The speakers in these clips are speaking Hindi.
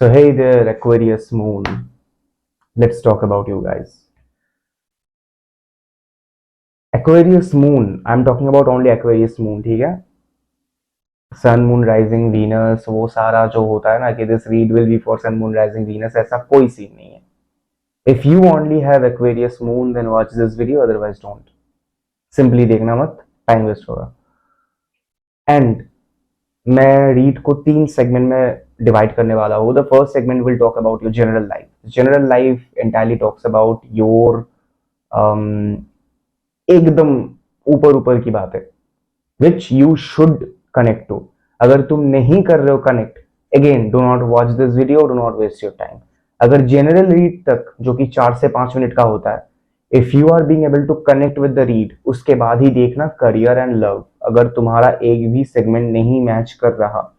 So hey there, Aquarius Moon. Let's talk about you guys. Aquarius Moon. I'm talking about only Aquarius Moon, ठीक है? सन मून राइजिंग वीनस वो सारा जो होता है ना कि this read will be for sun moon rising Venus, ऐसा कोई सीन नहीं है. If you only have Aquarius moon then watch this video, otherwise don't. Simply देखना मत, टाइम वेस्ट होगा. एंड मैं रीड को 3 सेगमेंट में डिवाइड करने वाला हूँ. The first segment will talk about your general life. General life entirely talks about your एकदम ऊपर ऊपर की बात है which you should connect to. अगर तुम नहीं कर रहे हो connect, again do not watch this video, do not waste your time. अगर जनरल रीड तक जो कि 4 से 5 मिनट का होता है, if you are being able to connect with the read, उसके बाद ही देखना करियर एंड लव. अगर तुम्हारा एक भी सेगमेंट नहीं मैच कर रहा,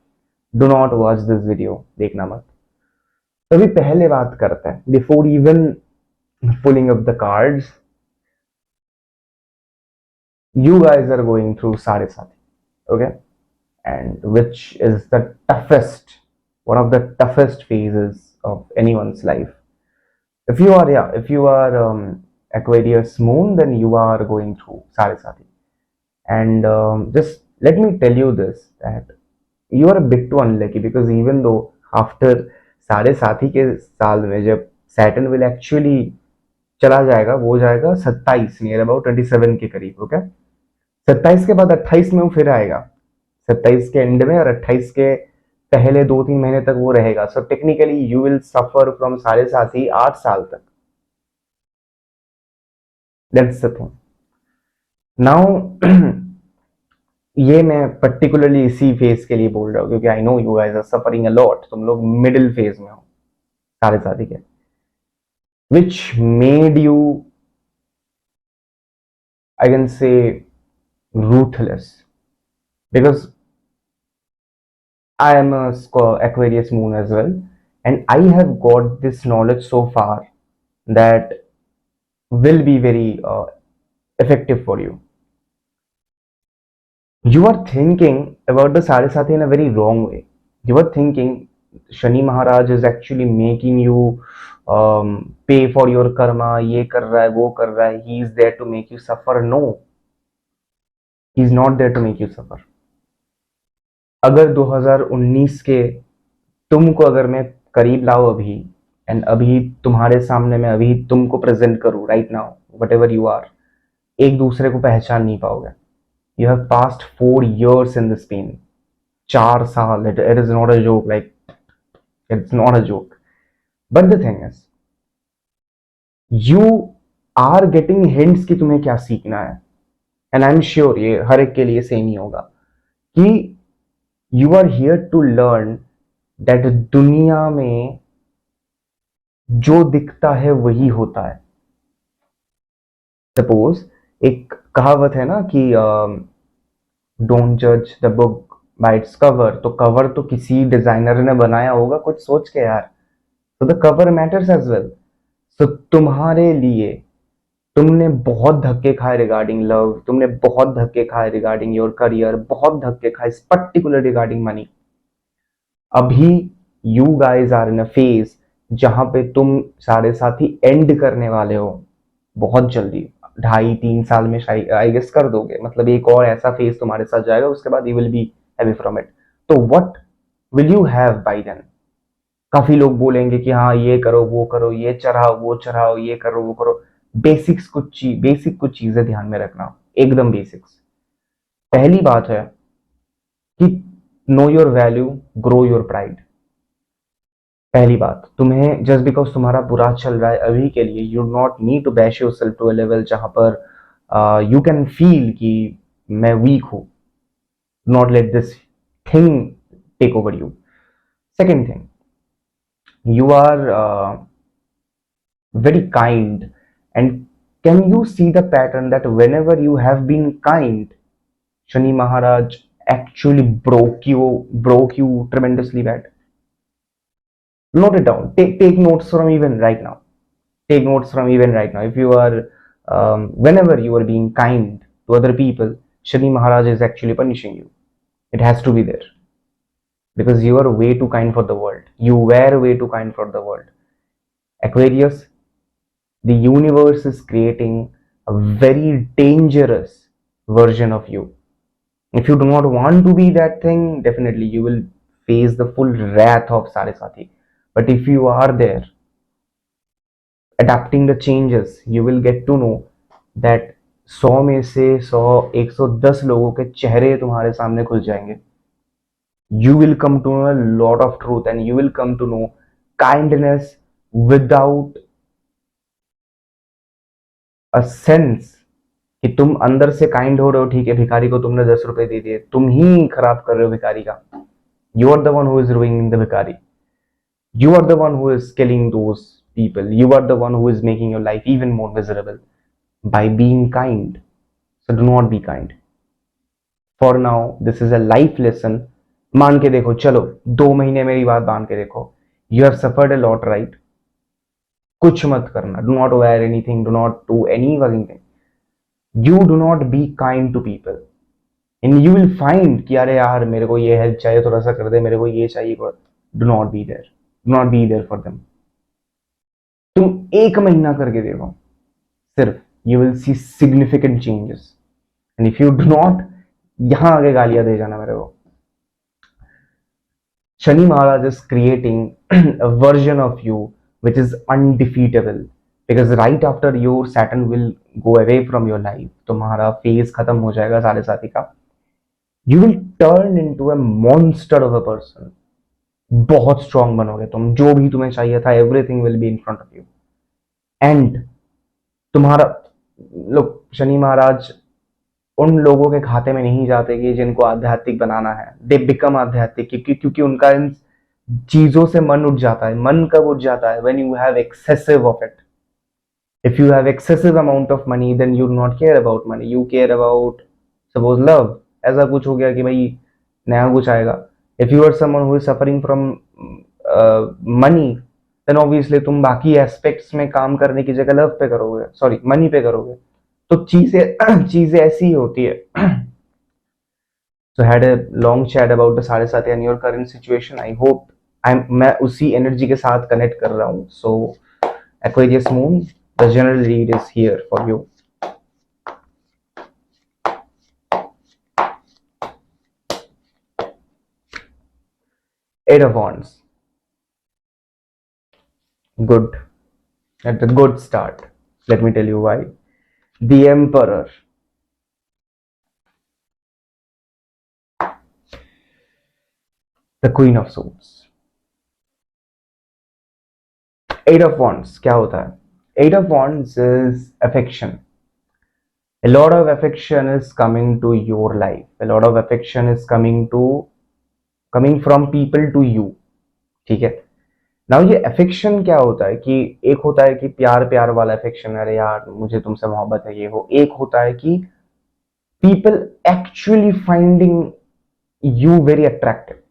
do not watch this video, देखना मत. तभी पहले बात करते हैं before even pulling up the cards. You guys are going through Sade Sati, okay? And which is the toughest, one of the toughest phases of anyone's life. If you are Aquarius Moon, then you are going through Sade Sati. And just let me tell you this, that you are a bit too unlucky, because even though after साढ़े साथी के साल में जब सैटर्न विल एक्चुअली चला जाएगा, वो जाएगा 27 नियर अबाउट 27 के करीब, ओके? 27 के बाद 28 में वो फिर आएगा. 27 के एंड में और 28 के पहले 2-3 महीने तक वो रहेगा. So technically you will suffer from साढ़े साथ ही 8 साल तक. That's the thing. नाउ ये मैं पर्टिकुलरली इसी फेज के लिए बोल रहा हूँ क्योंकि I know you guys are suffering a lot. तुम लोग मिडिल फेज में हो साढ़े साथी के, which made you, I can say, ruthless, because I am a Aquarius moon as well, and I have got this knowledge so far that will be very effective for you. You are thinking about the Sarasati in a very wrong way. You are thinking Shani Maharaj is actually making you pay for your karma. ये कर रहा है, वो कर रहा है. He is there to make you suffer. No, he is not there to make you suffer. अगर 2019 के तुमको अगर मैं करीब लाऊं अभी, एंड अभी तुम्हारे सामने मैं अभी तुमको प्रेजेंट करूं right now, whatever you are, एक दूसरे को पहचान नहीं पाओगे. You have passed 4 years in this pain. 4 साल. It is not a joke, like it's not a joke. But the thing is, you are getting hints कि तुम्हें क्या सीखना है. एंड आई एम श्योर ये हर एक के लिए सेम ही होगा कि you are here to learn that दुनिया में जो दिखता है वही होता है. सपोज एक कहावत है ना कि डोंट जज the book by its cover. तो कवर तो किसी डिजाइनर ने बनाया होगा कुछ सोच के यार. तो the cover matters as well. So तुम्हारे लिए तुमने बहुत धक्के खाए रिगार्डिंग लव, तुमने बहुत धक्के खाए रिगार्डिंग योर करियर, बहुत धक्के खाए पर्टिकुलर रिगार्डिंग मनी. अभी you guys are in a phase जहां पे तुम साढ़े साथ ही एंड करने वाले हो बहुत जल्दी. 2.5-3 साल में आई गेस कर दोगे. मतलब एक और ऐसा फेज तुम्हारे साथ जाएगा, उसके बाद you will be heavy from it. तो what will you have by then? काफी लोग बोलेंगे कि हाँ ये करो, वो करो, ये चढ़ाओ, वो चढ़ाओ, ये करो, वो करो. बेसिक कुछ चीजें ध्यान में रखना, एकदम बेसिक्स. पहली बात है कि know your value, grow your pride. पहली बात, तुम्हें जस्ट बिकॉज तुम्हारा बुरा चल रहा है अभी के लिए, you not need to bash yourself to a level जहां पर यू कैन फील कि मैं वीक हूं. Not let this thing take over you. Second thing, you are very kind, and can you see the pattern that whenever you have been kind, Shani Maharaj actually broke you tremendously bad? Note it down. Take notes from even right now. Take notes from even right now. If you are whenever you are being kind to other people, Shani Maharaj is actually punishing you. It has to be there. because you are way too kind for the world. You were way too kind for the world. Aquarius, the universe is creating a very dangerous version of you. If you do not want to be that thing, definitely you will face the full wrath of Saraswati. But if you are there, adapting the changes, you will get to know that 100 में से 100 110 लोगों के चेहरे तुम्हारे सामने खुल जाएंगे. You will come to know a lot of truth, and you will come to know kindness without a sense कि तुम अंदर से काइंड हो रहे हो. ठीक है, भिखारी को तुमने 10 रुपए दे दिए, तुम ही खराब कर रहे हो भिखारी का. You are the one who is ruining the भिखारी. You are the one who is killing those people. You are the one who is making your life even more miserable by being kind. So do not be kind. For now, this is a life lesson. मान के देखो, चलो 2 महीने मेरी बात मान के देखो. You have suffered a lot, right? कुछ मत करना. Do not wear anything. Do not do any fucking thing. You do not be kind to people. And you will find कि अरे यार मेरे को ये हेल्प चाहिए, थोड़ा सा कर दे, मेरे को ये चाहिए. Do not be there. Do not be there for them. तुम 1 महीना करके देखो, सिर्फ you will see significant changes. And if you do not, यहां आगे गालियां दे जाना मेरे को. Shani Maharaj is creating a version of you which is undefeatable, because right after your Saturn will go away from your life, तुम्हारा फेज खत्म हो जाएगा साढ़े साथी का. You will turn into a monster of a person. बहुत स्ट्रांग बनोगे तुम. जो भी तुम्हें चाहिए था, everything will be in front of you. And तुम्हारा लोग, शनि महाराज उन लोगों के खाते में नहीं जाते कि जिनको आध्यात्मिक बनाना है. दे बिकम आध्यात्मिक क्योंकि उनका इन चीजों से मन उठ जाता है. मन कब उठ जाता है? When you have excessive of it. If you have excessive amount of money, then you do not care about money. You care about suppose love. ऐसा कुछ हो गया कि भाई नया कुछ आएगा. If you are someone who is suffering from money, then obviously तुम बाकी एस्पेक्ट्स में काम करने की जगह लव पे करोगे, सॉरी मनी पे करोगे. तो चीजें ऐसी होती है. So had a long chat about the साढ़े साथी and your current situation. I hope मैं उसी एनर्जी के साथ कनेक्ट कर रहा हूँ. So Aquarius Moon, the general read is here for you. Eight of Wands. Good. At a good start. Let me tell you why. The Emperor. The Queen of Swords. Eight of Wands क्या होता है? Eight of Wands is affection. A lot of affection is coming to your life. A lot of affection is coming from people to you. ठीक है. Now ये affection क्या होता है कि एक होता है कि प्यार वाला affection, अरे यार मुझे तुमसे मोहब्बत है, ये हो. एक होता है कि people actually finding you very attractive.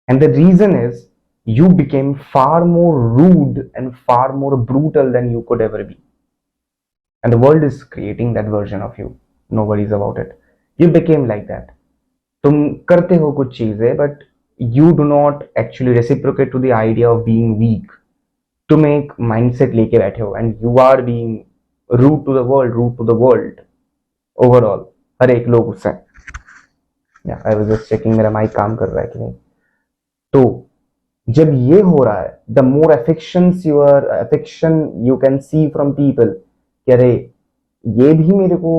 And the reason is you became far more rude and far more brutal than you could ever be. And the world is creating that version of you. No worries about it. You became like that. तुम करते हो कुछ चीजें, but you do not actually reciprocate to the idea of being weak. तुम एक mindset लेके बैठे हो and you are being rude to the world overall. हर एक लोग उससे. Yeah, I was just checking मेरा mic काम कर रहा है कि नहीं. तो जब ये हो रहा है, the more affection you can see from people कि अरे ये भी मेरे को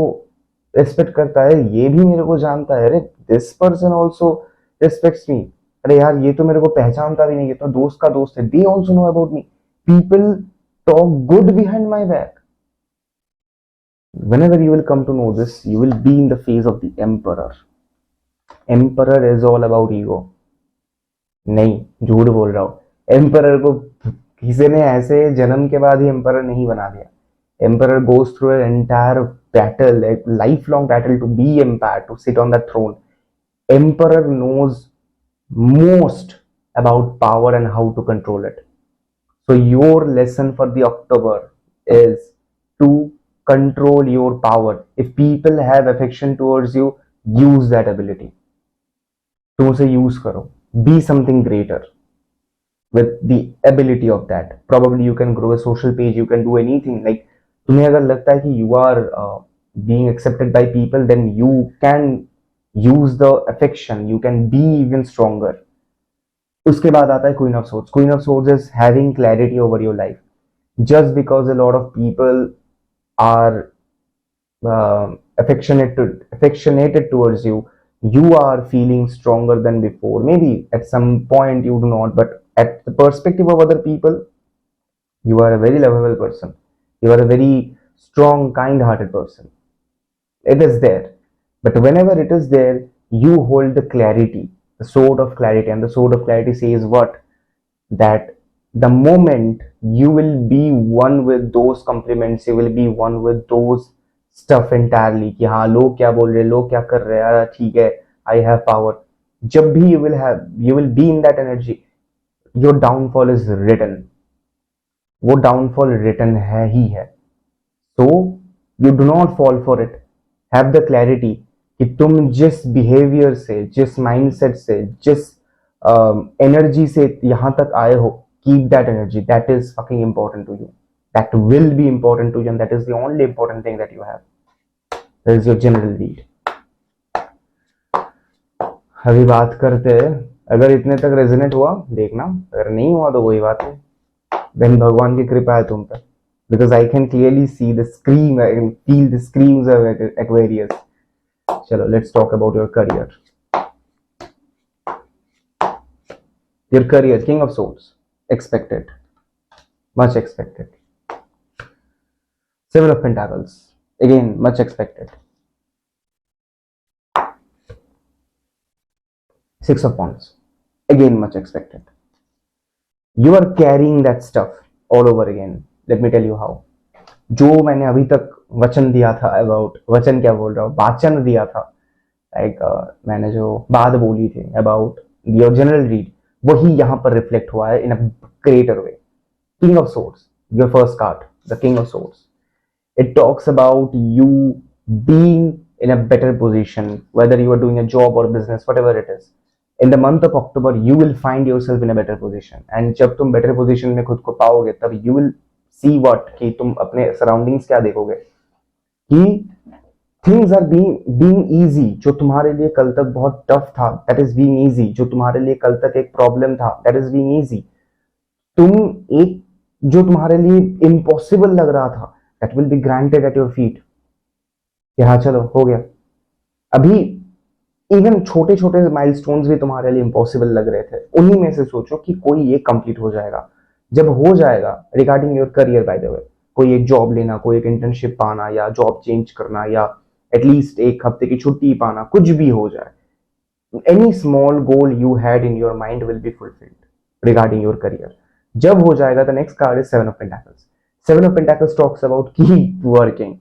रेस्पेक्ट करता है, ये भी मेरे को जानता है, अरे दिस पर्सन ऑल्सो रेस्पेक्ट्स मी, अरे यार ये तो मेरे को पहचानता भी नहीं, ये तो दोस्त का दोस्त है. They also know about me. People talk good behind my back. whenever you will come to know this, you will be in the phase of the emperor. Emperor is all about ego. नहीं, झूठ बोल रहा हूँ. एम्परर को किसी ने ऐसे जन्म के बाद ही एम्परर नहीं बना दिया. Emperor goes through an entire battle, एक life long battle to be empire, to sit on the throne. Emperor knows most about power and how to control it. So your lesson for the October is to control your power. If people have affection towards you, use that ability. तुम उसे यूज करो, be something greater with the ability of that. Probably you can grow a social page, you can do anything. Like तुम्हें अगर लगता है कि you are being accepted by people, then you can use the affection, you can be even stronger. उसके बाद आता है Queen of Swords. Queen of Swords is having clarity over your life. Just because a lot of people are affectionated towards you, you are feeling stronger than before. Maybe at some point you do not, but at the perspective of other people, you are a very lovable person. You are a very strong, kind-hearted person. It is there. But whenever it is there, you hold the clarity, the sword of clarity. And the sword of clarity says what? That the moment you will be one with those compliments, you will be one with those stuff entirely कि हाँ लोग क्या बोल रहे हैं, लोग क्या कर रहे हैं, यार ठीक है, I have power. जब भी you will be in that energy, your downfall is written. वो downfall written है ही है. So you do not fall for it. Have the clarity कि तुम जिस behavior से, जिस mindset से, जिस energy से यहाँ तक आए हो, keep that energy. That is fucking important to you. That will be important to you, and that is the only important thing that you have. That is your general read. अभी बात करते हैं, अगर इतने तक रेजोनेट हुआ देखना, अगर नहीं हुआ तो कोई बात नहीं, then भगवान की कृपा है तुम पर, because I can clearly see the scream, I can feel the screams of Aquarius. चलो, let's talk about your career. Your career, King of Swords, expected, much expected. Seven of Pentacles, again much expected. Six of Wands, again much expected. You are carrying that stuff all over again. Let me tell you how. जो मैंने अभी तक वचन दिया था अबाउट, वचन क्या बोल रहा हूँ, वाचन दिया था, लाइक मैंने जो बात बोली थी अबाउट योर जनरल रीड, वही यहाँ पर रिफ्लेक्ट हुआ है in a greater way. King of swords, your first card, the king of swords. It talks about you being in a better position, whether you are doing a job or business, whatever it is. In the month of October, you will find yourself in a better position. And जब तुम better position में खुद को पाओगे, तब you will see what, कि तुम अपने surroundings क्या देखोगे, कि things are being easy. जो तुम्हारे लिए कल तक बहुत tough था, that is being easy. जो तुम्हारे लिए कल तक एक problem था, that is being easy. तुम एक जो तुम्हारे लिए impossible लग रहा था, that will be granted at your feet. कि हाँ चलो हो गया. अभी इवन छोटे छोटे माइलस्टोन्स भी तुम्हारे लिए इम्पॉसिबल लग रहे थे, उन्हीं में से सोचो कि कोई एक कंप्लीट हो जाएगा. जब हो जाएगा, regarding your career by the way, कोई एक जॉब लेना, कोई एक इंटर्नशिप पाना, या जॉब चेंज करना, या एटलीस्ट एक हफ्ते की छुट्टी पाना, कुछ भी हो जाए, any small goal you had in your mind will be fulfilled regarding your career. जब हो जाएगा, the next card is seven of pentacles. Seven of pentacles talks about keep working.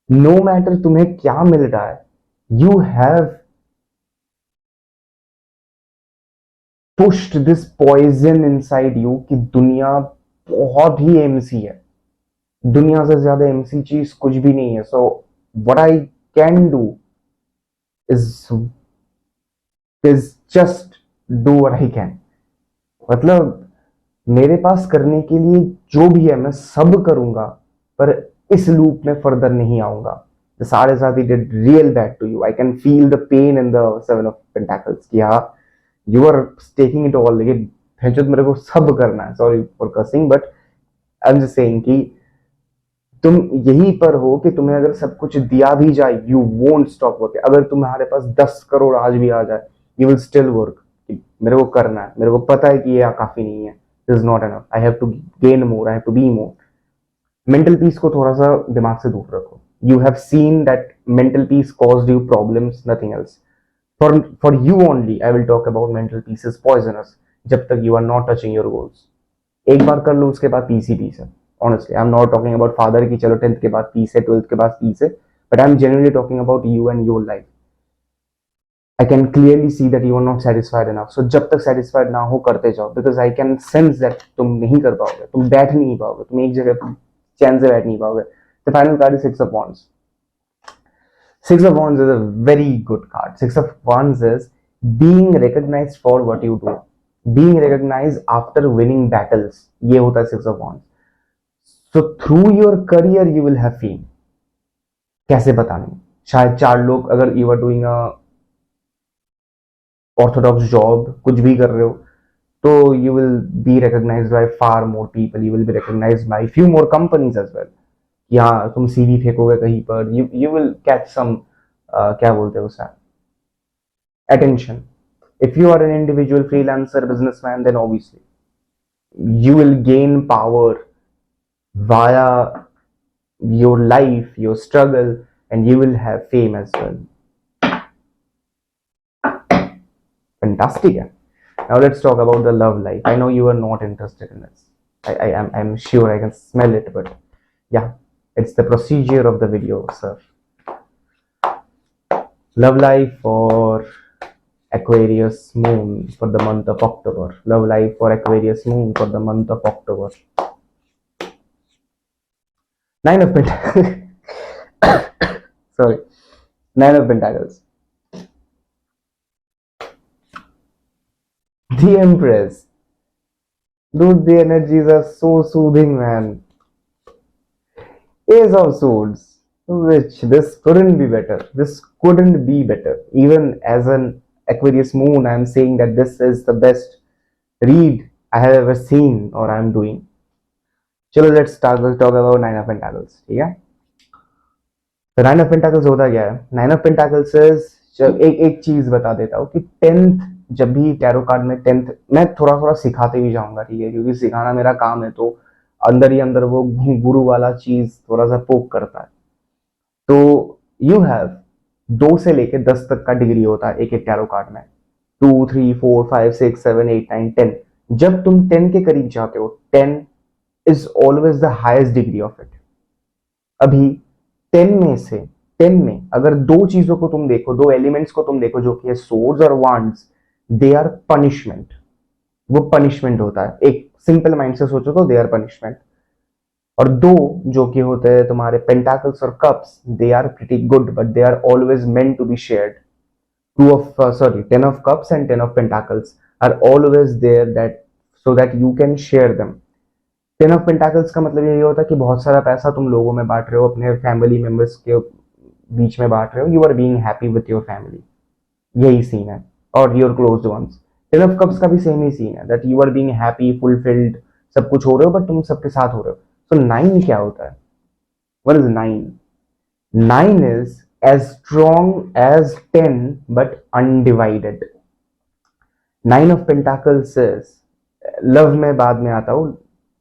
No matter तुम्हें क्या मिल रहा है, you have pushed this poison inside you कि दुनिया बहुत ही एमसी है, दुनिया से ज्यादा एमसी चीज कुछ भी नहीं है. So what I can do is just do what I can. मतलब मेरे पास करने के लिए जो भी है मैं सब करूंगा, पर इस लूप में फर्दर नहीं आऊंगा. सारे साथी did real bad to you. I can feel the pain in the seven of pentacles कि हाँ, you are taking it all. लेकिन मेरे को सब करना है. Sorry for causing, but I am just saying कि तुम यहीं पर हो कि तुम्हें अगर सब कुछ दिया भी जाए, यू वोंट स्टॉप वर्किंग. अगर तुम्हारे पास 10 करोड़ आज भी आ जाए, यू विल स्टिल वर्क. मेरे को करना है, मेरे को पता है कि ये काफी नहीं है, this is not enough, I have to gain more, I have to be more. Mental peace को थोड़ा सा दिमाग से दूर रखो. You have seen that mental peace caused you problems, nothing else. For you only, I will talk about mental peace is poisonous. जब तक you are not touching your goals. एक बार कर लो, उसके बाद पीस ही पीस है. Honestly, I'm not talking about father की चलो 10th के बाद पीस है, 12th के बाद पीस है, but I'm genuinely talking about you and your life. I can clearly see that you are not satisfied enough. So जब तक satisfied ना हो, करते जाओ, because I can sense that तुम नहीं कर पाओगे, तुम बैठ नहीं पाओगे, तुम एक जगह चैन से बैठ नहीं पाओगे. The final card is Six of Wands. Six of Wands is a very good card. Six of Wands is being recognized for what you do, being recognized after winning battles, ये होता है six of wands. So through your career you will have fame. कैसे पता नहीं, शायद चार लोग, अगर you are doing a orthodox job, कुछ भी कर रहे हो, तो you will be recognized by far more people, you will be recognized by few more companies as well. यहाँ तुम सीवी फेंकोगे कहीं पर, you will catch some क्या बोलते हैं उसे, attention. If you are an individual freelancer businessman, then obviously you will gain power via your life, your struggle, and you will have fame as well. Fantastic. Yeah? Now let's talk about the love life. I know you are not interested in this. I'm sure, I can smell it, but yeah, it's the procedure of the video, sir. Love life for Aquarius moon for the month of October. Love life for Aquarius moon for the month of October. Nine of Pentacles. Sorry. Nine of Pentacles. The Empress. Dude, the energies are so soothing, man. Ace of Swords. Which this couldn't be better. This couldn't be better. Even as an Aquarius moon, I'm saying that this is the best read I have ever seen or I'm doing. चलो let's talk about Nine of Pentacles. ठीक है, तो नाइन ऑफ पेंटाकल्स होता क्या है? नाइन ऑफ पेंटाकल्स एक चीज बता देता हूँ कि टेंथ, जब भी टैरो कार्ड में टेंथ, मैं थोड़ा थोड़ा सिखाते भी जाऊंगा, ठीक है, क्योंकि सिखाना मेरा काम है, तो अंदर ही अंदर वो गुरु वाला चीज थोड़ा सा पोक करता है. तो यू हैव 2 से लेके 10 तक का डिग्री होता है एक एक टैरो कार्ड में. 2, 3, 4, 5, 6, 7, 8, 9, 10. जब तुम 10 के करीब जाते हो, 10 is always the highest degree of it. अभी 10 में से 10 में अगर दो चीजों को तुम देखो, दो एलिमेंट्स को तुम देखो, जो कि है सोर्ड्स और वांड्स, दे आर पनिशमेंट. वो पनिशमेंट होता है. एक सिंपल माइंड से सोचो तो दे आर पनिशमेंट. और दो जो कि होते हैं तुम्हारे पेंटाकल्स और cups, they are pretty good, but they are always meant to be shared. 10 of cups and 10 of pentacles are always there, that so that you can share them. 10 of pentacles का मतलब यही होता है कि बहुत सारा पैसा तुम लोगों में बांट रहे हो, अपने फैमिली मेंबर्स के बीच में बांट रहे हो. You are being happy with your family, यही सीन है. और your closed ones. 10 of cups का भी सेम ही सीन है, that you are being happy, fulfilled, सब कुछ हो रहे हो, बट तुम सबके साथ हो रहे हो. सो 9 क्या होता है? What is 9? 9 is as strong as 10 but undivided. 9 of Pentacles is, love में बाद में आता हूँ.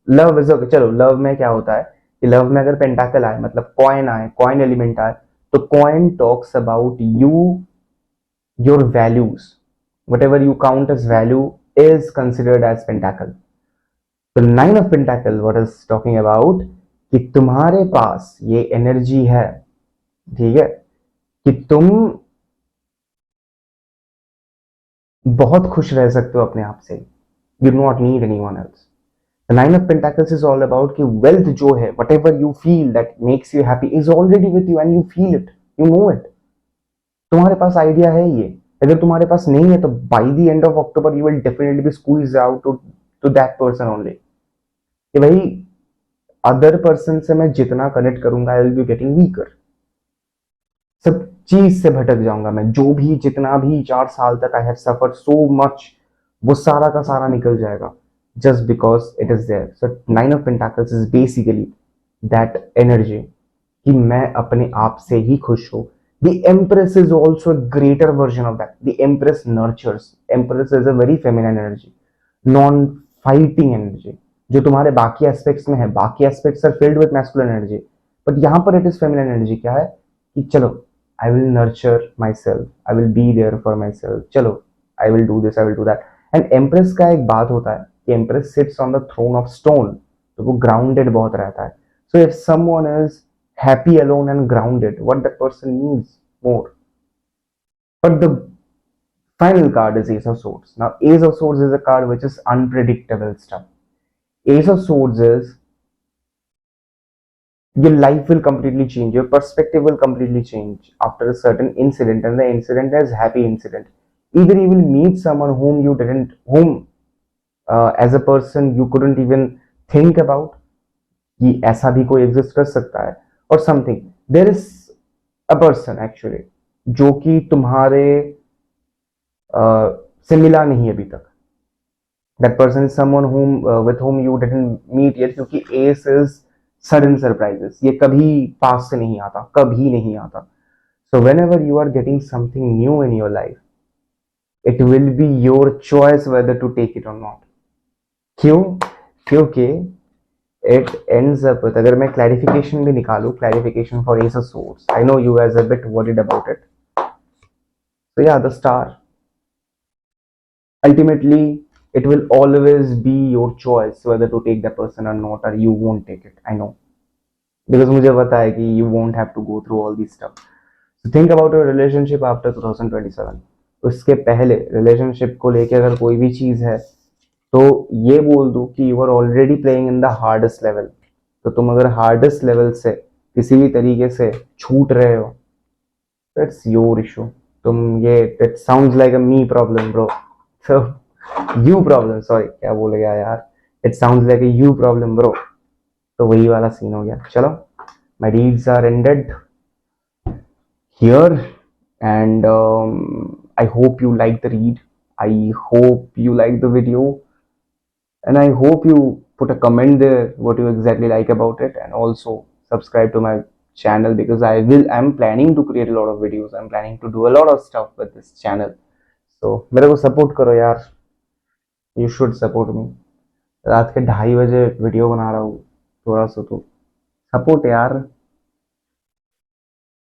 लव इज, चलो लव में क्या होता है कि लव में अगर पेंटाकल आए, मतलब कॉइन आए, कॉइन एलिमेंट आए, तो coin talks about you, your values. Whatever you count as value is considered as pentacle. तो 9 of pentacle what is talking about कि तुम्हारे पास ये एनर्जी है, ठीक है, कि तुम बहुत खुश रह सकते हो अपने आप से. You do not need anyone else. The 9 of pentacles is all about कि वेल्थ जो है, what ever you feel that makes you happy, is already with you and you feel it, you know it. तुम्हारे पास आइडिया है ये. अगर तुम्हारे पास नहीं है तो by the end of October you will definitely be squeeze out to that person only. कि भाई अदर पर्सन से मैं जितना कनेक्ट करूंगा, I will be getting weaker. सब चीज से भटक जाऊंगा मैं. जो भी जितना भी 4 साल तक I have suffered so much, वो सारा का सारा निकल जाएगा, just because it is there. So 9 of Pentacles is basically that energy कि मैं अपने आप से ही खुश हूं. The Empress is also a greater version of that. The Empress nurtures. Empress is a very feminine energy, non-fighting energy, जो तुम्हारे बाकी एस्पेक्ट्स में है. बाकी aspects are filled with masculine energy, but यहाँ पर इट इज फेमिनिन एनर्जी. क्या है कि चलो I will nurture myself, I will be there for myself, चलो I will do this, I will do that. And Empress का एक बात होता है कि Empress sits on the throne of stone, तो वो grounded बहुत रहता है. So if someone is happy alone and grounded, what that person needs more. But the final card is Ace of Swords. Now Ace of Swords is a card which is unpredictable stuff. Ace of Swords is your life will completely change, your perspective will completely change after a certain incident, and the incident is happy incident. either you will meet someone whom as a person you couldn't even think about कि ऐसा भी कोई एग्जिस्ट कर सकता है, और something there is a person actually जो कि तुम्हारे से मिला नहीं अभी तक. That person is someone whom with whom you didn't meet yet, क्योंकि एस इज सडन सरप्राइजेस. ये कभी पास से नहीं आता, कभी नहीं आता. So whenever you are getting something new in your life, it will be your choice whether to take it और नॉट. क्यों? क्योंकि it ends up with, अगर मैं clarification भी निकालूं, clarification for ace of swords, I know you guys are a bit worried about it. So yeah, the star, ultimately it will always be your choice whether to take the person or not, or you won't take it. I know, because मुझे पता है कि you won't have to go through all this stuff. So think about your relationship after 2027. उसके पहले relationship को लेके अगर कोई भी चीज है तो ये बोल दूं कि you are already playing in the hardest level. तो तुम अगर हार्डेस्ट लेवल से किसी भी तरीके से छूट रहे हो, दैट्स योर इशू. तुम ये it sounds like a me problem bro. So you problem, sorry क्या बोल गया यार, it sounds like a you problem bro. तो वही वाला सीन हो गया. चलो, my reads are ended here, and I hope you like the read. I hope you like the video, and I hope you put a comment there what you exactly like about it, and also subscribe to my channel, because I'm planning to create a lot of videos. I'm planning to do a lot of stuff with this channel. So मेरे को support करो यार. You should support me. रात के 2:30 बजे वीडियो बना रहा हूँ, थोड़ा सा तो सपोर्ट यार.